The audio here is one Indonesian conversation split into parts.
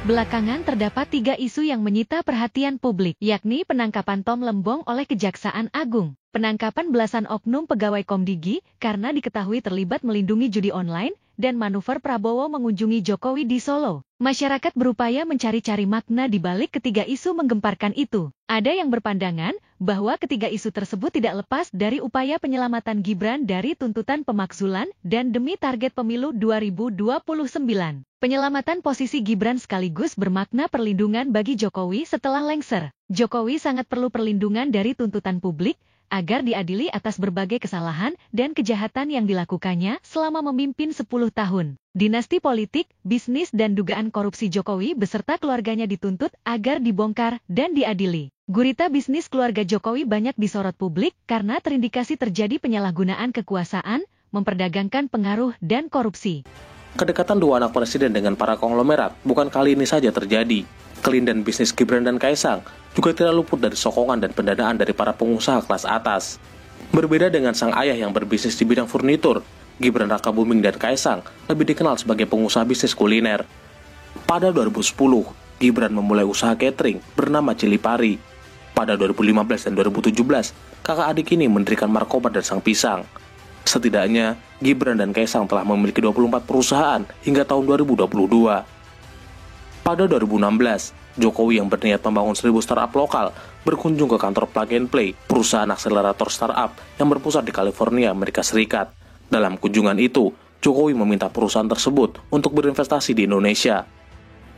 Belakangan terdapat 3 isu yang menyita perhatian publik, yakni penangkapan Tom Lembong oleh Kejaksaan Agung, penangkapan belasan oknum pegawai Komdigi karena diketahui terlibat melindungi judi online, dan manuver Prabowo mengunjungi Jokowi di Solo. Masyarakat berupaya mencari-cari makna di balik ketiga isu menggemparkan itu. Ada yang berpandangan bahwa ketiga isu tersebut tidak lepas dari upaya penyelamatan Gibran dari tuntutan pemakzulan dan demi target pemilu 2029. Penyelamatan posisi Gibran sekaligus bermakna perlindungan bagi Jokowi setelah lengser. Jokowi sangat perlu perlindungan dari tuntutan publik agar diadili atas berbagai kesalahan dan kejahatan yang dilakukannya selama memimpin 10 tahun. Dinasti politik, bisnis dan dugaan korupsi Jokowi beserta keluarganya dituntut agar dibongkar dan diadili. Gurita bisnis keluarga Jokowi banyak disorot publik karena terindikasi terjadi penyalahgunaan kekuasaan, memperdagangkan pengaruh dan korupsi. Kedekatan dua anak presiden dengan para konglomerat bukan kali ini saja terjadi. Kelindan bisnis Gibran dan Kaisang juga tidak luput dari sokongan dan pendanaan dari para pengusaha kelas atas. Berbeda dengan sang ayah yang berbisnis di bidang furnitur, Gibran Rakabuming dan Kaisang lebih dikenal sebagai pengusaha bisnis kuliner. Pada 2010, Gibran memulai usaha catering bernama Cili Pari. Pada 2015 dan 2017, kakak adik ini mendirikan Markobar dan Sang Pisang. Setidaknya, Gibran dan Kaisang telah memiliki 24 perusahaan hingga tahun 2022. Pada 2016, Jokowi yang berniat membangun 1000 startup lokal berkunjung ke kantor Plug and Play, perusahaan akselerator startup yang berpusat di California, Amerika Serikat. Dalam kunjungan itu, Jokowi meminta perusahaan tersebut untuk berinvestasi di Indonesia.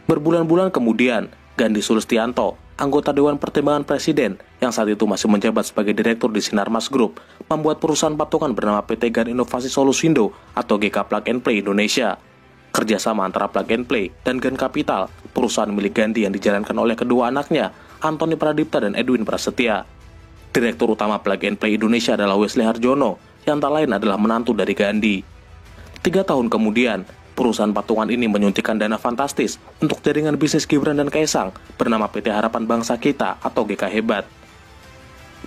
Berbulan-bulan kemudian, Gandhi Sulistianto, anggota Dewan Pertimbangan Presiden yang saat itu masih menjabat sebagai direktur di Sinarmas Group, membuat perusahaan patungan bernama PT GAN Inovasi Solusindo atau GK Plug and Play Indonesia. Kerjasama antara Plug and Play dan GAN Capital, perusahaan milik Gandhi yang dijalankan oleh kedua anaknya, Antoni Pradipta dan Edwin Prasetya. Direktur utama Plug and Play Indonesia adalah Wesley Harjono, yang tak lain adalah menantu dari Gandhi. 3 tahun kemudian, perusahaan patungan ini menyuntikkan dana fantastis untuk jaringan bisnis Gibran dan Kaisang bernama PT Harapan Bangsa Kita atau GK Hebat.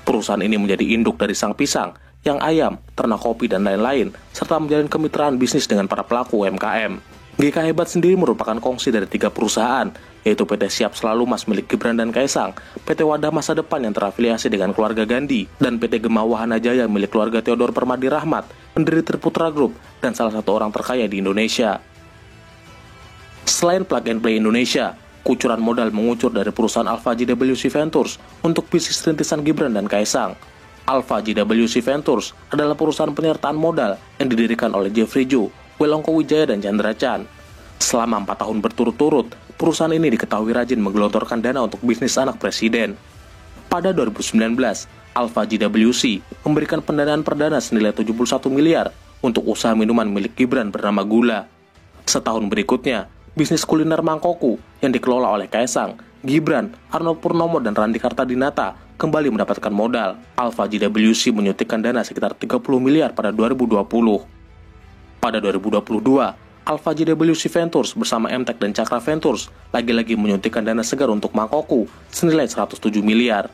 Perusahaan ini menjadi induk dari Sang Pisang, yang ayam, ternak kopi, dan lain-lain, serta menjalin kemitraan bisnis dengan para pelaku UMKM. GK Hebat sendiri merupakan kongsi dari 3 perusahaan, yaitu PT Siap Selalu Mas milik Gibran dan Kaisang, PT Wadah Masa Depan yang terafiliasi dengan keluarga Gandhi, dan PT Gema Wahana Jaya milik keluarga Theodor Permadi Rahmat, pendiri Triputra Group, dan salah satu orang terkaya di Indonesia. Selain Plug and Play Indonesia, kucuran modal mengucur dari perusahaan Alpha JWC Ventures untuk bisnis rintisan Gibran dan Kaisang. Alpha JWC Ventures adalah perusahaan penyertaan modal yang didirikan oleh Jeffrey Ju, Welongko Wijaya, dan Chandra Chan. Selama 4 tahun berturut-turut, perusahaan ini diketahui rajin menggelontorkan dana untuk bisnis anak presiden. Pada 2019, Alpha JWC memberikan pendanaan perdana senilai 71 miliar untuk usaha minuman milik Gibran bernama Gula. Setahun berikutnya, bisnis kuliner Mangkoku yang dikelola oleh Kaisang, Gibran, Arnold Purnomo, dan Randi Kartadinata kembali mendapatkan modal. Alpha JWC menyuntikkan dana sekitar 30 miliar pada 2020. Pada 2022, Alpha JWC Ventures bersama MTech dan Cakra Ventures lagi-lagi menyuntikkan dana segar untuk Mangkoku senilai 107 miliar.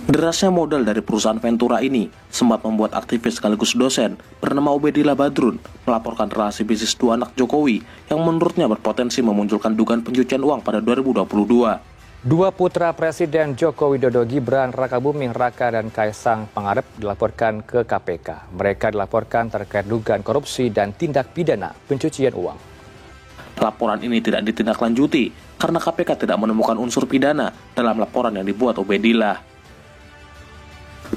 Derasnya modal dari perusahaan Ventura ini sempat membuat aktivis sekaligus dosen bernama Obedillah Badrun melaporkan relasi bisnis dua anak Jokowi yang menurutnya berpotensi memunculkan dugaan pencucian uang pada 2022. Dua putra Presiden Joko Widodo, Gibran Rakabuming Raka dan Kaisang Pangarep dilaporkan ke KPK. Mereka dilaporkan terkait dugaan korupsi dan tindak pidana pencucian uang. Laporan ini tidak ditindaklanjuti karena KPK tidak menemukan unsur pidana dalam laporan yang dibuat Obedillah.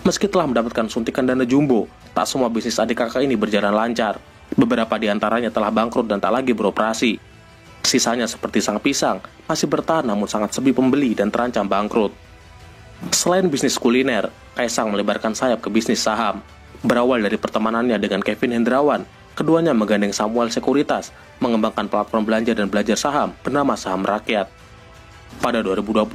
Meski telah mendapatkan suntikan dana jumbo, tak semua bisnis adik kakak ini berjalan lancar. Beberapa di antaranya telah bangkrut dan tak lagi beroperasi. Sisanya seperti Sang Pisang masih bertahan namun sangat sepi pembeli dan terancam bangkrut. Selain bisnis kuliner, Kaisang melebarkan sayap ke bisnis saham. Berawal dari pertemanannya dengan Kevin Hendrawan, keduanya menggandeng Samuel Sekuritas mengembangkan platform belanja dan belajar saham bernama Saham Rakyat. Pada 2022,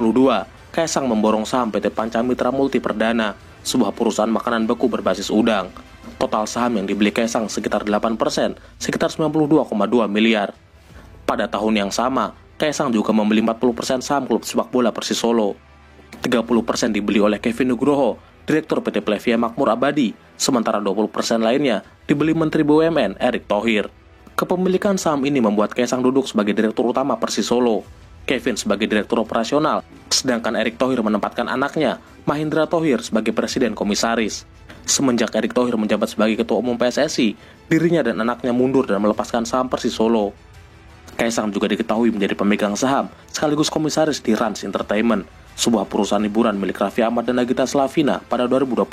Kaisang memborong saham PT Pancamitra Multi Perdana, sebuah perusahaan makanan beku berbasis udang. Total saham yang dibeli Kaisang sekitar 8%, sekitar 92,2 miliar. Pada tahun yang sama, Kaisang juga membeli 40% saham klub sepak bola Persis Solo. 30% dibeli oleh Kevin Nugroho, Direktur PT Plevia Makmur Abadi, sementara 20% lainnya dibeli Menteri BUMN Erick Thohir. Kepemilikan saham ini membuat Kaisang duduk sebagai direktur utama Persis Solo, Kevin sebagai direktur operasional, sedangkan Erick Thohir menempatkan anaknya, Mahindra Thohir, sebagai presiden komisaris. Semenjak Erick Thohir menjabat sebagai ketua umum PSSI, dirinya dan anaknya mundur dan melepaskan saham Persis Solo. Kaisang juga diketahui menjadi pemegang saham sekaligus komisaris di Rans Entertainment, sebuah perusahaan hiburan milik Raffi Ahmad dan Nagita Slavina pada 2021.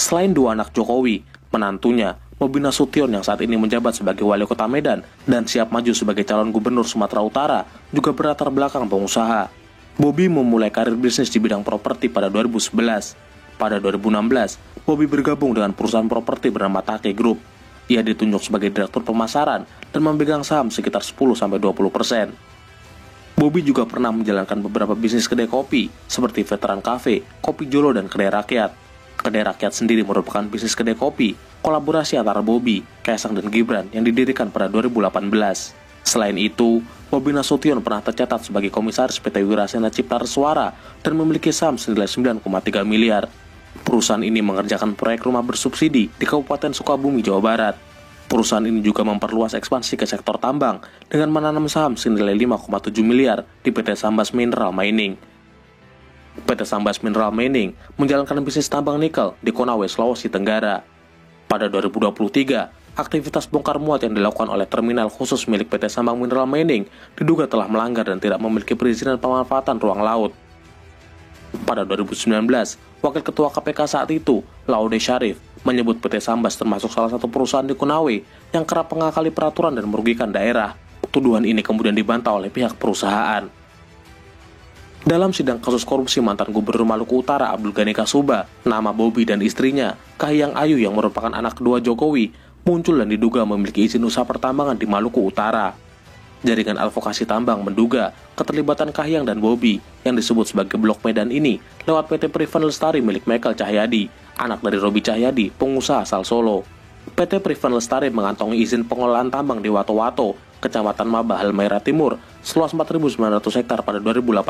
Selain dua anak Jokowi, menantunya, Bobi Nasution yang saat ini menjabat sebagai wali kota Medan dan siap maju sebagai calon gubernur Sumatera Utara, juga berlatar belakang pengusaha. Bobi memulai karir bisnis di bidang properti pada 2011. Pada 2016, Bobi bergabung dengan perusahaan properti bernama Take Group. Ia ditunjuk sebagai direktur pemasaran dan memegang saham sekitar 10-20%. Bobi juga pernah menjalankan beberapa bisnis kedai kopi, seperti Veteran Cafe, Kopi Jolo, dan Kedai Rakyat. Kedai Rakyat sendiri merupakan bisnis kedai kopi, kolaborasi antara Bobi, Kaisang, dan Gibran yang didirikan pada 2018. Selain itu, Bobi Nasution pernah tercatat sebagai komisaris PT Wirasena Cipta Reswara dan memiliki saham senilai 9,3 miliar. Perusahaan ini mengerjakan proyek rumah bersubsidi di Kabupaten Sukabumi, Jawa Barat. Perusahaan ini juga memperluas ekspansi ke sektor tambang dengan menanam saham senilai 5,7 miliar di PT Sambas Mineral Mining. PT Sambas Mineral Mining menjalankan bisnis tambang nikel di Konawe, Sulawesi Tenggara. Pada 2023, aktivitas bongkar muat yang dilakukan oleh terminal khusus milik PT Sambang Mineral Mining diduga telah melanggar dan tidak memiliki perizinan pemanfaatan ruang laut. Pada 2019, Wakil Ketua KPK saat itu, Laude Syarif, menyebut PT Sambas termasuk salah satu perusahaan di Konawe yang kerap mengakali peraturan dan merugikan daerah. Tuduhan ini kemudian dibantah oleh pihak perusahaan. Dalam sidang kasus korupsi mantan Gubernur Maluku Utara Abdul Ghani Kasuba, nama Bobi dan istrinya, Kahiyang Ayu yang merupakan anak kedua Jokowi, muncul dan diduga memiliki izin usaha pertambangan di Maluku Utara. Jaringan advokasi tambang menduga keterlibatan Kahiyang dan Bobi yang disebut sebagai Blok Medan ini lewat PT Privan Lestari milik Michael Cahyadi, anak dari Robi Cahyadi, pengusaha asal Solo. PT Privan Lestari mengantongi izin pengelolaan tambang di Wato-Wato, Kecamatan Mabah, Halmahera Timur, seluas 4.900 hektar pada 2018.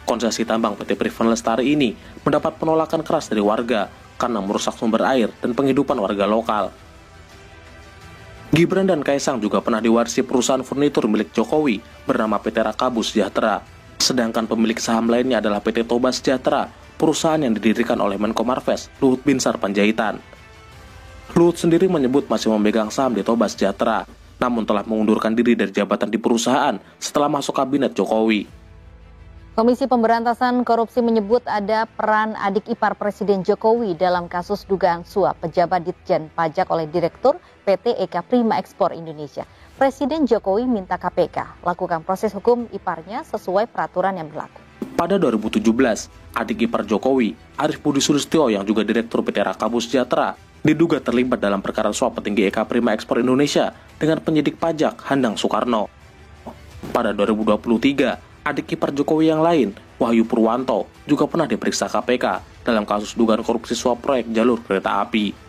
Konsesi tambang PT Privan Lestari ini mendapat penolakan keras dari warga karena merusak sumber air dan penghidupan warga lokal. Gibran dan Kaisang juga pernah diwarisi perusahaan furnitur milik Jokowi bernama PT Rakabu Sejahtera. Sedangkan pemilik saham lainnya adalah PT Toba Sejahtera, perusahaan yang didirikan oleh Menko Marves, Luhut Binsar Panjaitan. Luhut sendiri menyebut masih memegang saham di Toba Sejahtera, namun telah mengundurkan diri dari jabatan di perusahaan setelah masuk kabinet Jokowi. Komisi Pemberantasan Korupsi menyebut ada peran adik ipar Presiden Jokowi dalam kasus dugaan suap pejabat Ditjen Pajak oleh Direktur PT Eka Prima Ekspor Indonesia. Presiden Jokowi minta KPK lakukan proses hukum iparnya sesuai peraturan yang berlaku. Pada 2017, adik ipar Jokowi, Arief Budi Sulistyo yang juga Direktur PT Rakabu Sejahtera, diduga terlibat dalam perkara suap petinggi Eka Prima Ekspor Indonesia dengan penyidik pajak Handang Soekarno. Pada 2023, adik ipar Jokowi yang lain, Wahyu Purwanto, juga pernah diperiksa KPK dalam kasus dugaan korupsi suap proyek jalur kereta api.